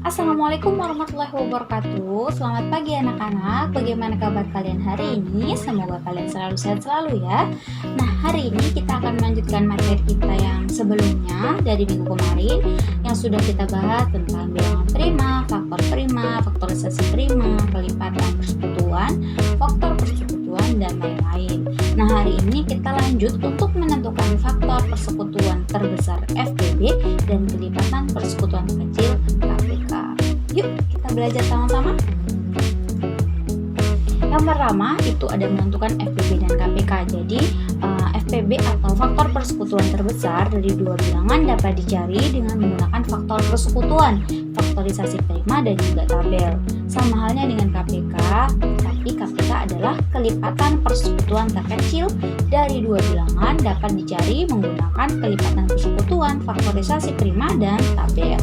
Assalamualaikum warahmatullahi wabarakatuh. Selamat pagi anak-anak. Bagaimana kabar kalian hari ini? Semoga kalian selalu sehat selalu ya. Nah, hari ini kita akan melanjutkan materi kita yang sebelumnya dari minggu kemarin yang sudah kita bahas tentang bilangan prima, faktorisasi prima, kelipatan persekutuan, faktor persekutuan dan lain-lain. Nah, hari ini kita lanjut untuk menentukan faktor persekutuan terbesar FPB dan kelipatan persekutuan kecil KPK. Yuk kita belajar sama-sama. Yang pertama itu ada menentukan FPB dan KPK. Jadi FPB atau faktor persekutuan terbesar dari dua bilangan dapat dicari dengan menggunakan faktor persekutuan, faktorisasi prima dan juga tabel. Sama halnya dengan KPK, tapi KPK adalah kelipatan persekutuan terkecil dari dua bilangan dapat dicari menggunakan kelipatan persekutuan, faktorisasi prima dan tabel.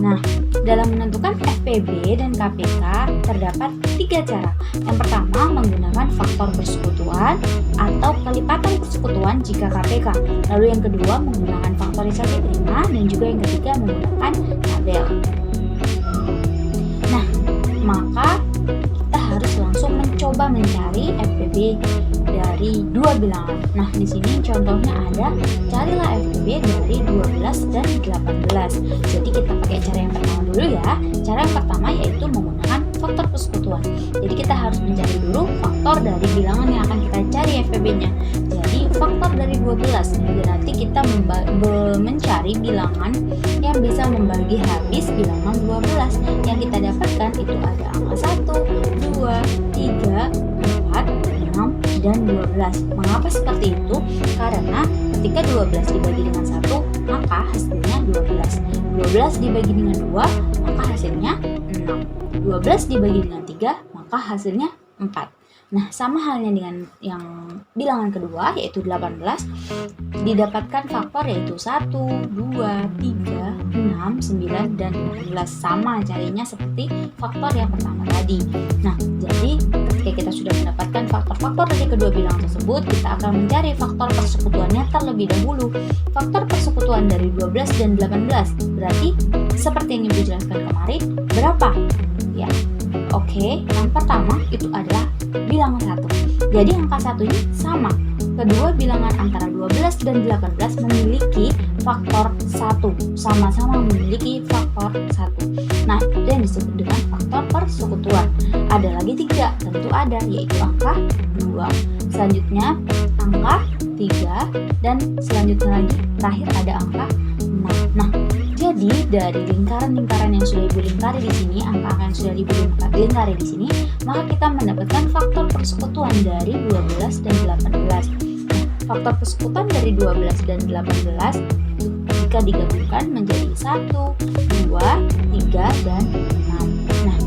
Nah, dalam menentukan FPB dan KPK terdapat tiga cara. Yang pertama menggunakan faktor persekutuan atau kelipatan persekutuan jika KPK. Lalu yang kedua menggunakan faktorisasi prima dan juga yang ketiga menggunakan tabel. Nah, maka kita harus langsung mencoba mencari FPB dari dua bilangan. Nah, di sini contohnya ada carilah FPB dari 12 dan 18. Jadi kita pakai cara yang pertama dulu ya. Cara yang pertama yaitu menggunakan faktor persekutuan. Jadi kita harus mencari dulu faktor dari bilangan yang akan kita cari FPB-nya. Jadi faktor dari 12 berarti kita mencari bilangan yang bisa membagi habis bilangan 12. Yang kita dapatkan itu ada angka 1, 2, 3, 4, 6, dan 12. Mengapa seperti itu? Karena ketika 12 dibagi dengan 1, maka hasilnya 12. 12 dibagi dengan 2, maka hasilnya 6. 12 dibagi dengan 3, maka hasilnya 4. Nah, sama halnya dengan yang bilangan kedua yaitu 18, didapatkan faktor yaitu 1, 2, 3, 6, 9, dan 12. Sama carinya seperti faktor yang pertama tadi. Nah, jadi ketika kita sudah mendapatkan faktor-faktor dari kedua bilangan tersebut, kita akan mencari faktor persekutuannya terlebih dahulu. Faktor persekutuan dari 12 dan 18 berarti seperti yang Ibu jelaskan kemarin, berapa? Ya, oke, yang pertama itu adalah bilangan 1. Jadi angka 1 ini sama. Kedua bilangan antara 12 dan 18 memiliki faktor 1. Sama-sama memiliki faktor 1. Nah, itu yang disebut dengan faktor persekutuan. Ada lagi 3, tentu ada, yaitu angka 2. Selanjutnya angka 3 dan selanjutnya lagi terakhir ada angka 6. Nah, jadi dari lingkaran-lingkaran yang sudah Ibu lingkari di sini, angka-angka yang sudah Ibu lingkari di sini, maka kita mendapatkan faktor persekutuan dari 12 dan 18. Nah, faktor persekutuan dari 12 dan 18 jika digabungkan menjadi 1, 2, 3, dan 6. Nah,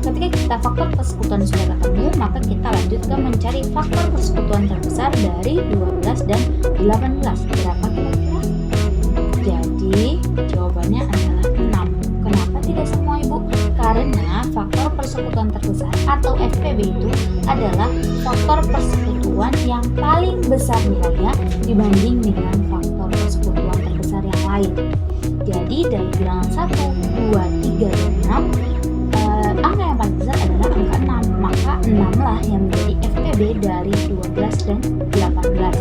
ketika kita faktor persekutuan sudah ketemu, maka kita lanjut ke mencari faktor persekutuan terbesar dari 12 dan 18. Berapa kira-kira? Jadi jawabannya adalah 6. Kenapa tidak semua Ibu? Karena faktor persekutuan terbesar atau FPB itu adalah faktor persekutuan yang paling besar nilainya dibanding dengan faktor persekutuan terbesar yang lain. Jadi dari bilangan 1, 2, 3, dan 6, angka yang paling besar adalah angka 6. Maka 6 lah yang menjadi FPB dari 12 dan 18.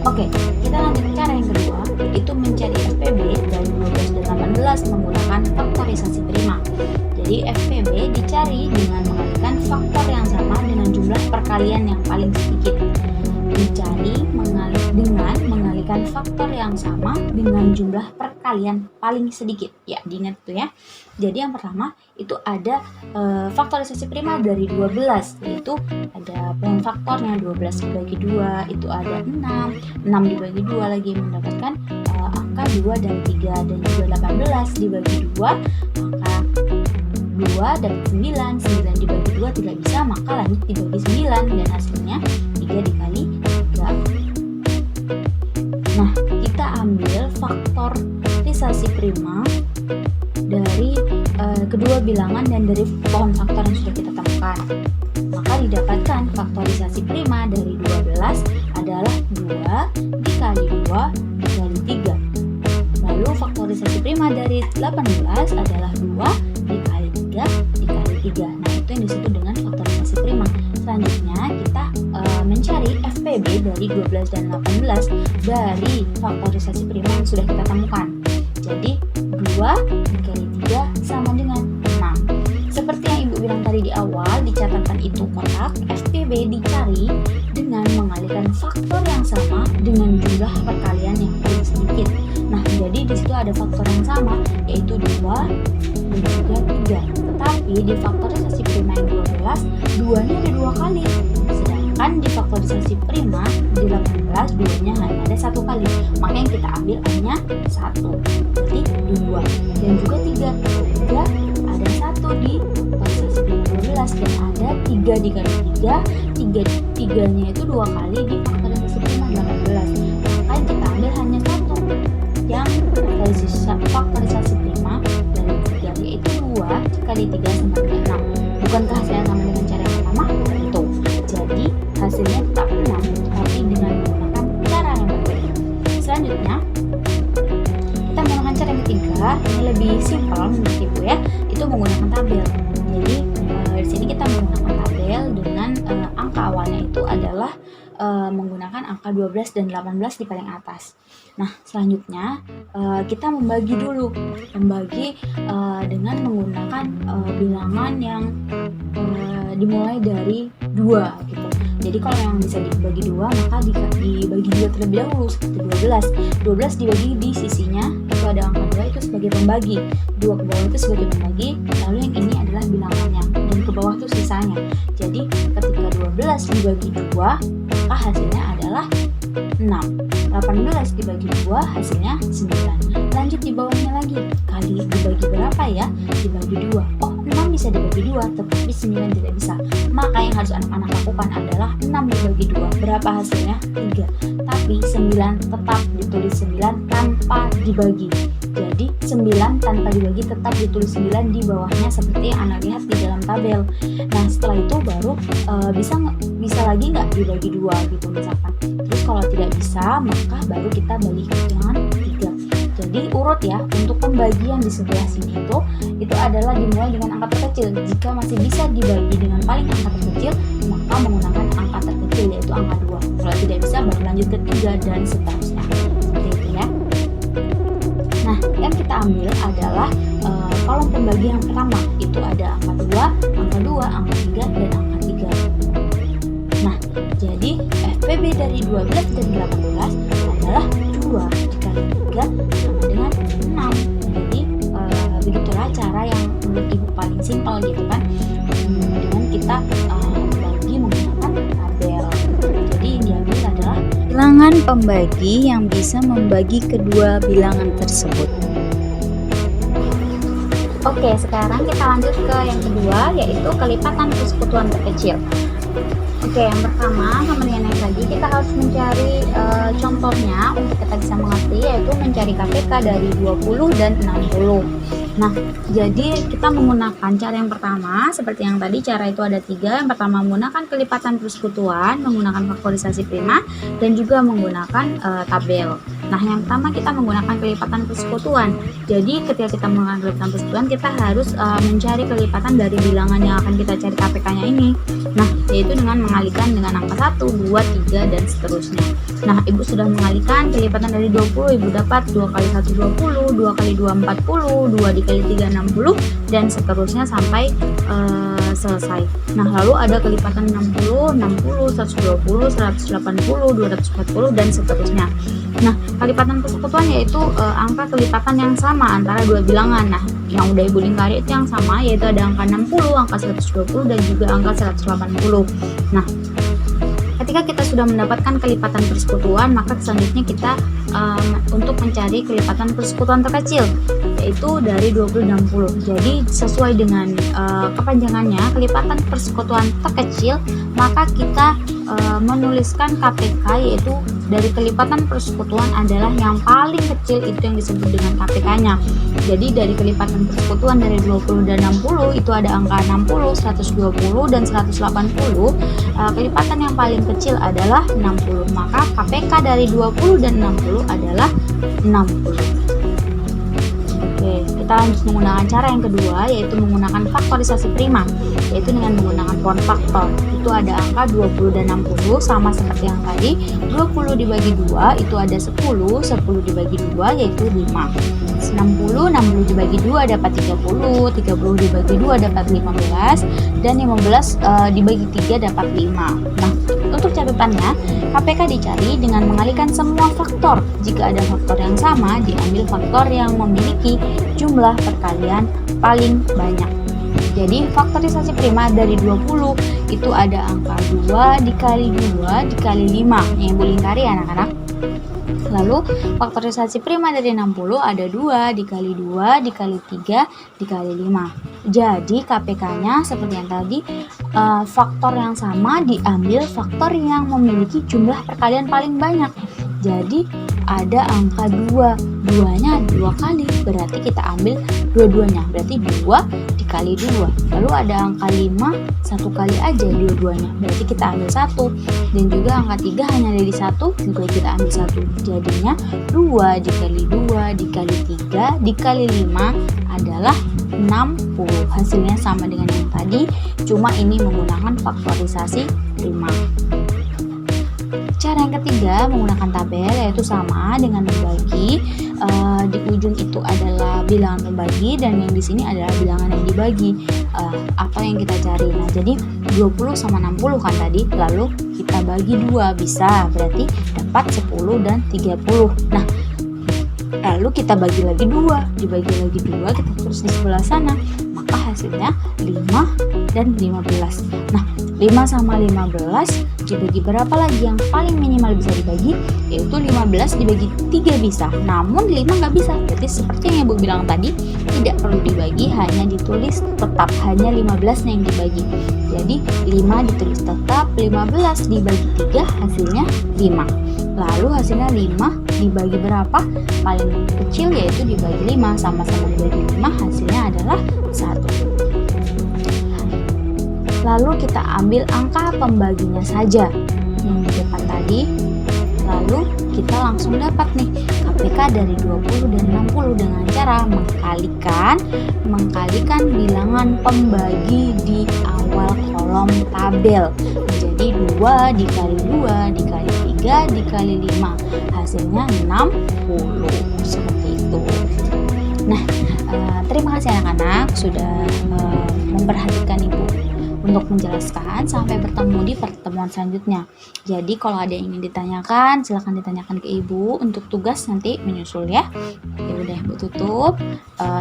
Oke, kita lanjut ke cara yang kedua, yaitu mencari FPB dari 12 dan 18 menggunakan faktorisasi prima. Jadi FPB dicari dengan mengalihkan faktor yang sama dengan jumlah perkalian yang paling sedikit. Dicari dengan mengalihkan faktor yang sama dengan jumlah perkalian paling sedikit. Ya, diingat itu ya. Jadi yang pertama itu ada faktorisasi prima dari 12, yaitu ada faktornya 12 dibagi 2 itu ada 6, 6 dibagi 2 lagi mendapatkan angka 2 dan 3, dan juga 18 dibagi 2 maka 2 dapat 9, 9 dibagi 2 tidak bisa, maka lanjut dibagi 9 dan hasilnya 3 dikali 3. Nah, kita ambil faktorisasi prima dari kedua bilangan dan dari pohon faktor yang sudah kita temukan. Maka didapatkan faktorisasi prima dari 12 adalah 2 dikali 2 dikali 3. Lalu faktor faktorisasi prima dari 18 adalah 2 dikali 3 dikali 3. Nah, itu yang disebut dengan faktorisasi prima. Selanjutnya kita mencari FPB dari 12 dan 18 dari faktorisasi prima yang sudah kita temukan. Jadi 2 dikali 3 sama dengan 6. Seperti yang Ibu bilang tadi di awal, di catatan itu kotak, FPB dicari dengan mengalihkan faktor yang sama dengan jumlah perkalian yang paling sedikit. Nah, jadi di situ ada faktor yang sama, yaitu 2 dan juga 3. Tetapi di faktorisasi prima yang 12, 2-nya ada 2 kali. Sedangkan di faktorisasi prima di 18, 2-nya hanya ada 1 kali. Maka yang kita ambil hanya 1. Berarti 2 dan juga 3. 3 ada 1 di faktorisasi prima 12 dan ada 3 dikali 3. 3-nya itu 2 kali di faktorisasi prima 18. Maka yang kita ambil hanya 1. Yang faktorisasi prima dari 3 yaitu 2 dikali 3 sama dengan 6. Bukankah hasilnya sama dengan cara yang pertama? Tentu. Jadi hasilnya tetap 6, tapi dengan menggunakan cara yang berbeda. Selanjutnya kita menggunakan cara yang ketiga, ini lebih simpel menurut Ibu ya, itu menggunakan tabel. Jadi di sini kita menggunakan tabel dengan angka awalnya itu adalah menggunakan angka 12 dan 18 di paling atas. Nah, selanjutnya kita membagi dulu, dengan menggunakan bilangan yang dimulai dari 2 gitu. Jadi kalau yang bisa dibagi 2, maka dibagi 2 terlebih dahulu, seperti 12. 12 dibagi di sisinya, itu ada angka 2 itu sebagai pembagi, 2 ke bawah itu sebagai pembagi, lalu yang ini adalah bilangannya, dan ke bawah itu sisanya. Jadi ketika 12 dibagi 2, maka hasilnya adalah 6. 18 dibagi 2 hasilnya 9. Lanjut di bawahnya lagi, kali dibagi berapa ya? Dibagi 2. Oh, 6 bisa dibagi 2, tetapi 9 tidak bisa. Maka yang harus anak-anak lakukan adalah 6 dibagi 2. Berapa hasilnya? 3. Tapi 9 tetap ditulis 9 tanpa dibagi. Jadi 9 tanpa dibagi tetap ditulis 9 di bawahnya seperti yang Anda lihat di dalam tabel. Nah, setelah itu baru bisa lagi nggak dibagi 2 gitu misalkan. Terus kalau tidak bisa, maka baru kita balik dengan 3. Jadi urut ya, untuk pembagian di sebelah sini itu adalah dimulai dengan angka terkecil. Jika masih bisa dibagi dengan paling angka terkecil, maka menggunakan angka terkecil yaitu angka 2. Kalau tidak bisa, baru lanjut ke 3 dan seterusnya. Seperti itu ya. Nah, yang kita ambil adalah kolom pembagi yang pertama, itu ada angka 2, angka 2, angka 3, dan angka 3. Nah, jadi FPB dari 12 dan 18 adalah 2 dikali 3 sama dengan 6. Jadi begitulah cara yang menurut Ibu paling simpel gitu kan, dengan kita bagi menggunakan tabel. Jadi yang diambil adalah bilangan pembagi yang bisa membagi kedua bilangan tersebut. Oke, sekarang kita lanjut ke yang kedua, yaitu kelipatan persekutuan terkecil. Oke, yang pertama sama dengan yang tadi, kita harus mencari contohnya untuk kita bisa mengerti, yaitu mencari KPK dari 20 dan 60. Nah, jadi kita menggunakan cara yang pertama, seperti yang tadi, cara itu ada 3. Yang pertama menggunakan kelipatan persekutuan, menggunakan faktorisasi prima, dan juga menggunakan tabel. Nah, yang pertama kita menggunakan kelipatan persekutuan. Jadi ketika kita menggunakan kelipatan persekutuan, kita harus mencari kelipatan dari bilangan yang akan kita cari KPK-nya ini. Nah, yaitu dengan mengalihkan dengan angka 1, 2, 3, dan seterusnya. Nah, Ibu sudah mengalihkan kelipatan dari 20, Ibu dapat 2 kali 1 20, 2 kali 2 40, 2 dikali 3 60, dan seterusnya sampai selesai. Nah, lalu ada kelipatan 60, 60, 120, 180, 240, dan seterusnya. Nah, kelipatan persekutuan yaitu angka kelipatan yang sama antara dua bilangan. Nah, yang udah Ibu lingkari itu yang sama, yaitu ada angka 60, angka 120, dan juga angka 180. Nah, ketika kita sudah mendapatkan kelipatan persekutuan, maka selanjutnya kita untuk mencari kelipatan persekutuan terkecil, yaitu dari 20 dan 60. Jadi sesuai dengan kepanjangannya kelipatan persekutuan terkecil, maka kita menuliskan KPK, yaitu dari kelipatan persekutuan adalah yang paling kecil, itu yang disebut dengan KPK-nya. Jadi dari kelipatan persekutuan dari 20 dan 60 itu ada angka 60, 120, dan 180. Kelipatan yang paling kecil adalah 60. Maka KPK dari 20 dan 60 adalah 60. kita lanjut menggunakan cara yang kedua, yaitu menggunakan faktorisasi prima, yaitu dengan menggunakan pound faktor. Itu ada angka 20 dan 60 sama seperti yang tadi. 20 dibagi 2 itu ada 10, 10 dibagi 2 yaitu 5. 60 dibagi 2 dapat 30, 30 dibagi 2 dapat 15, dan 15 dibagi 3 dapat 5. Nah, untuk catatannya, KPK dicari dengan mengalihkan semua faktor. Jika ada faktor yang sama, diambil faktor yang memiliki jumlah perkalian paling banyak. Jadi faktorisasi prima dari 20 itu ada angka 2 dikali 2 dikali 5 yang Ibu lingkari anak-anak. Lalu faktorisasi prima dari 60 ada 2 dikali 2 dikali 3 dikali 5. Jadi KPK-nya seperti yang tadi, faktor yang sama diambil faktor yang memiliki jumlah perkalian paling banyak. Jadi ada angka 2, 2-nya 2 kali, berarti kita ambil dua-duanya, berarti 2 dikali 2. Lalu ada angka 5, 1 kali aja dua-duanya, berarti kita ambil 1. Dan juga angka 3 hanya dari 1, juga kita ambil 1. Jadinya 2 dikali 2 dikali 3 dikali 5 adalah 60. Hasilnya sama dengan yang tadi, cuma ini menggunakan faktorisasi prima. Cara yang ketiga menggunakan tabel, yaitu sama dengan membagi. Di ujung itu adalah bilangan pembagi dan yang di sini adalah bilangan yang dibagi. Apa yang kita cari? Nah, jadi 20 sama 60 kan tadi, lalu kita bagi 2 bisa, berarti dapat 10 dan 30. Nah, lalu kita bagi lagi 2, dibagi lagi 2, kita terus di sebelah sana, maka hasilnya 5 dan 15. Nah, 5 sama 15 dibagi berapa lagi yang paling minimal bisa dibagi, yaitu 15 dibagi 3 bisa, namun 5 nggak bisa. Jadi seperti yang Ibu bilang tadi, tidak perlu dibagi, hanya ditulis tetap, hanya 15 yang dibagi. Jadi 5 ditulis tetap, 15 dibagi 3 hasilnya 5. Lalu hasilnya 5 dibagi berapa? Paling kecil yaitu dibagi 5, sama-sama dibagi 5, hasilnya adalah 1. Lalu kita ambil angka pembaginya saja yang di depan tadi. Lalu kita langsung dapat nih KPK dari 20 dan 60 dengan cara mengkalikan bilangan pembagi di awal kolom tabel. Jadi 2 dikali 2 dikali 3 dikali 5, hasilnya 60. Seperti itu. Nah, terima kasih anak-anak sudah memperhatikan Ibu untuk menjelaskan. Sampai bertemu di pertemuan selanjutnya. Jadi kalau ada yang ingin ditanyakan, silahkan ditanyakan ke Ibu. Untuk tugas nanti menyusul ya. Ya udah Ibu tutup.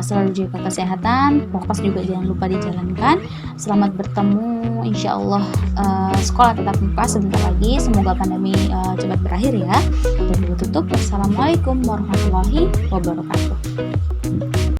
Selalu jaga kesehatan, prokes juga jangan lupa dijalankan. Selamat bertemu, insya Allah sekolah tetap muka sebentar lagi. Semoga pandemi cepat berakhir ya. Dan Ibu tutup. Wassalamualaikum warahmatullahi wabarakatuh.